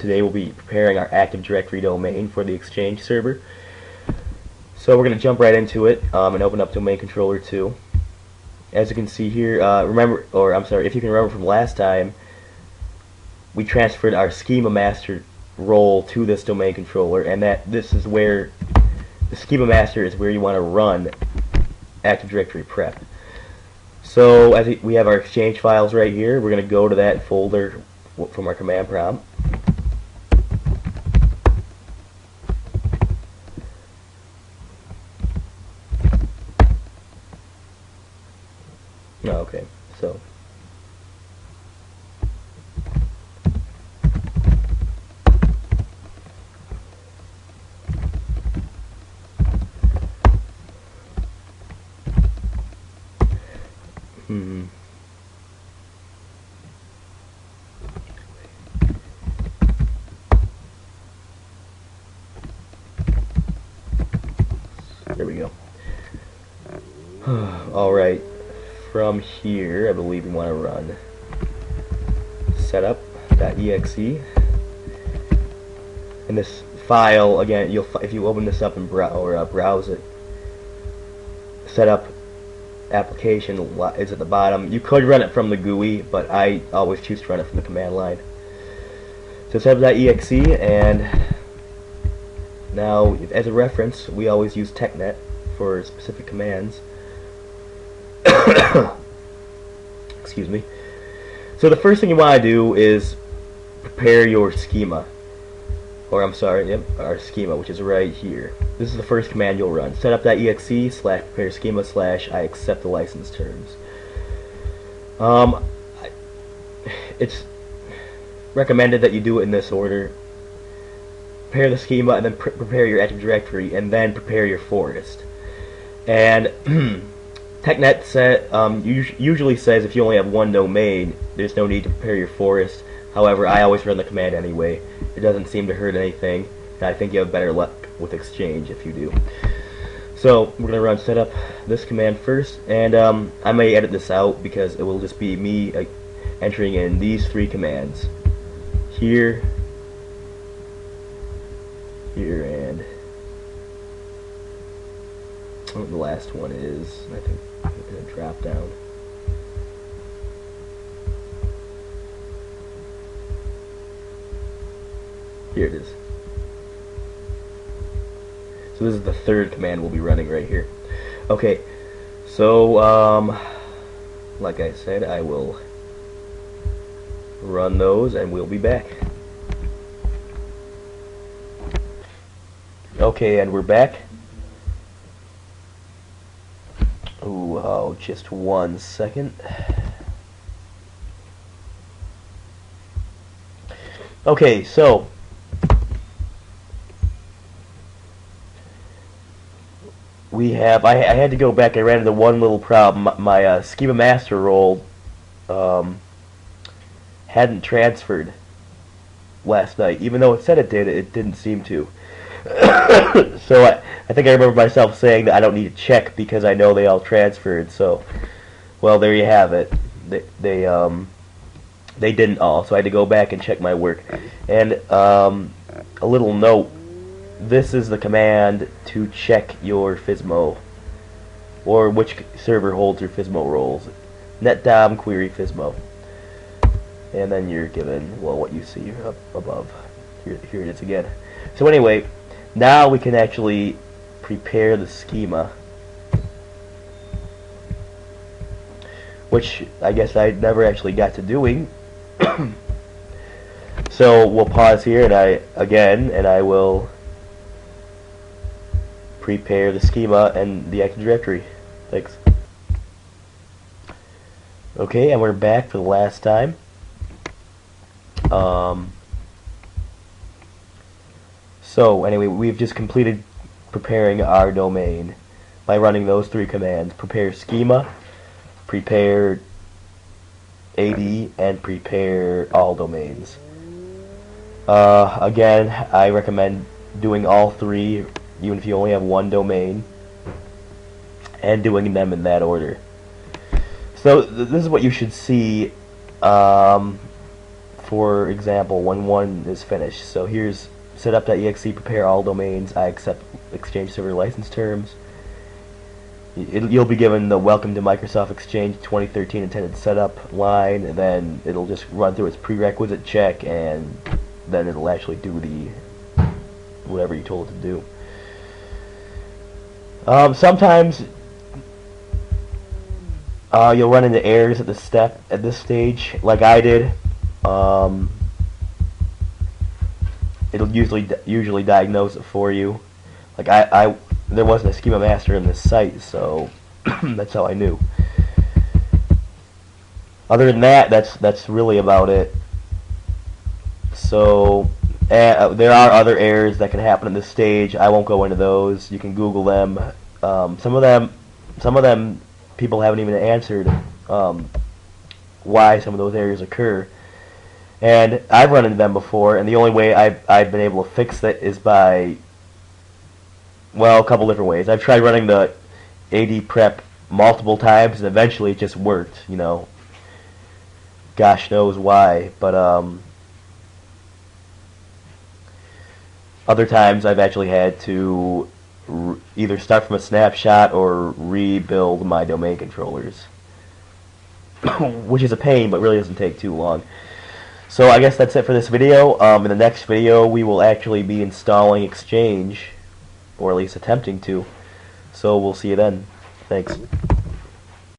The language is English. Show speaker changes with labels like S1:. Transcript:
S1: Today we'll be preparing our Active Directory domain for the Exchange server. So we're going to jump right into it and open up Domain Controller 2. As you can see here, if you can remember from last time, we transferred our Schema Master role to this domain controller, and this is where the Schema Master is where you want to run Active Directory prep. So as we have our Exchange files right here, we're going to go to that folder from our command prompt. Okay, so there we go. Alright, from here I believe we want to run setup.exe, and this file, again, if you open this up and browse it, setup application is at the bottom. You could run it from the GUI, but I always choose to run it from the command line. So setup.exe, and now as a reference we always use technet for specific commands. Excuse me. So the first thing you want to do is prepare your schema, our schema, which is right here. This is the first command you'll run: setup.exe/prepare schema / I accept the license terms. It's recommended that you do it in this order: prepare the schema, and then prepare your Active Directory, and then prepare your forest. And technet usually says if you only have one domain, there's no need to prepare your forest. However, I always run the command anyway. It doesn't seem to hurt anything, and I think you have better luck with Exchange if you do. So we're going to run setup this command first, and I may edit this out because it will just be me entering in these three commands: here, and the last one is, I think, going to drop down. Here it is. So this is the third command we'll be running right here. Okay, so like I said, I will run those and we'll be back. Okay, and we're back. Oh, just 1 second. Okay, so I had to go back. I ran into one little problem. My Schema Master role hadn't transferred last night. Even though it said it did, it didn't seem to. So I think I remember myself saying that I don't need to check because I know they all transferred. So, well, there you have it. They didn't all, so I had to go back and check my work. And a little note: this is the command to check your FSMO, or which server holds your FSMO roles. netdom query FSMO, and then you're given, well, what you see up above. Here it is again. So anyway, now we can actually prepare the schema, which I guess I never actually got to doing. So we'll pause here, and I will prepare the schema and the Active Directory. Thanks. Okay, and we're back for the last time. So anyway, we've just completed preparing our domain by running those three commands: prepare schema, prepare AD, and prepare all domains. Again, I recommend doing all three, even if you only have one domain, and doing them in that order. So this is what you should see for for example, when one is finished. So here's setup.exe, prepare all domains, I accept Exchange server license terms. You'll be given the welcome to Microsoft Exchange 2013 intended setup line, and then it'll just run through its prerequisite check, and then it'll actually do the whatever you told it to do. Sometimes you'll run into errors at this stage, like I did. It'll usually diagnose it for you. Like there wasn't a schema master in this site, so that's how I knew. Other than that, that's really about it. So there are other errors that can happen at this stage. I won't go into those. You can Google them. Some of them people haven't even answered why some of those errors occur. And I've run into them before, and the only way I've been able to fix that is by, well, a couple different ways. I've tried running the AD prep multiple times, and eventually it just worked, you know. Gosh knows why, but other times I've actually had to either start from a snapshot or rebuild my domain controllers, which is a pain, but really doesn't take too long. So I guess that's it for this video. In the next video, we will actually be installing Exchange, or at least attempting to. So we'll see you then. Thanks.